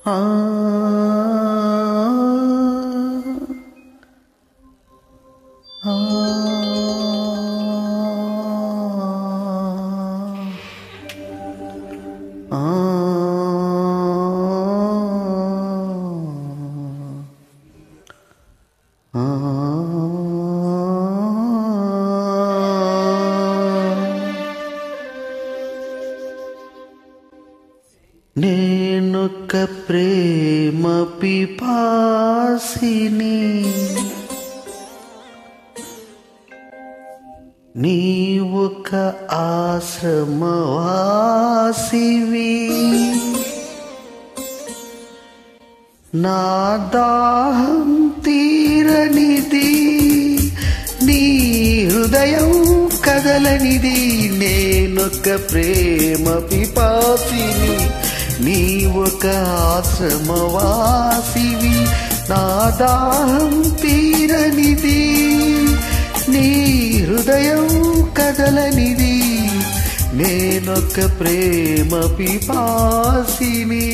ఆ ఆ నేనొక ప్రేమ పిపాసిని, నీవొక ఆశ్రమవాసివి. నా దాహం తీరనిది, నీ హృదయం కదలనిది. నేనొక ప్రేమ పిపాసిని, నీవొక ఆశ్రమవాసివి. నా దాహం తీరనిది, నీ హృదయం కదలనిది. నేనొక ప్రేమ పిపాసిని.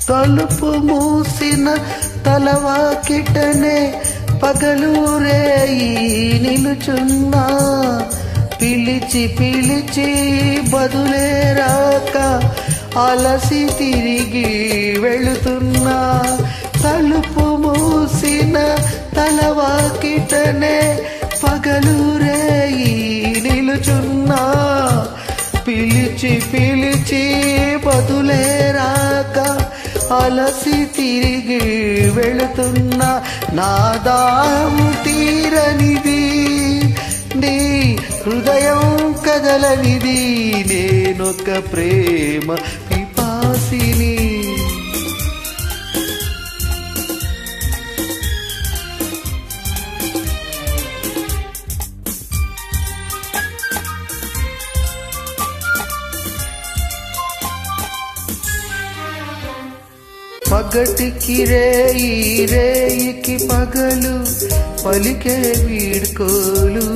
తలుపు మూసిన తలవాకిటనే పగలు రేయి నిలుచున్నా, పిలిచి పిలిచి బదులే రాక అలసి తిరిగి వెళుతున్నా. తలుపు మూసిన తలవాకిటనే పగలు రేయి నిలుచున్నా, పిలిచి పిలిచి బదులే రాక అలసి తిరిగి వెళుతున్నా. నా దాహం తీరనిది, నీ హృదయం కదలనిది. నేనొక ప్రేమ పిపాసిని. పగటికి రేయి, రేయికి పగలు పలికే వీడ్కోలు.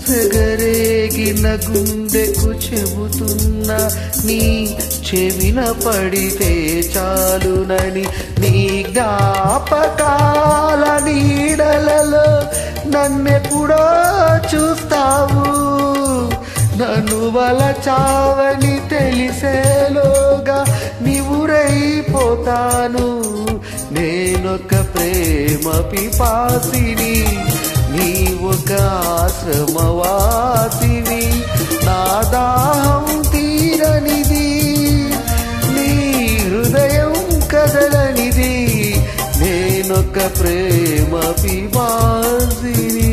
సెగరేగిన గుండెకు చెబుతున్నా, నీ చెవిన పడితే చాలునని. నీ జ్ఞాపకాల నీడలలో నన్నెప్పుడో చూస్తావు. నన్ను వలచావని తెలిసేలోగా నీవురైపోతాను. నేనొక ప్రేమ పిపాసిని, నీవొక ఆశ్రమవాసిని. నా దాహం తీరనిది, నీ హృదయం కదలనిది. నేనొక ప్రేమ పిపాసిని.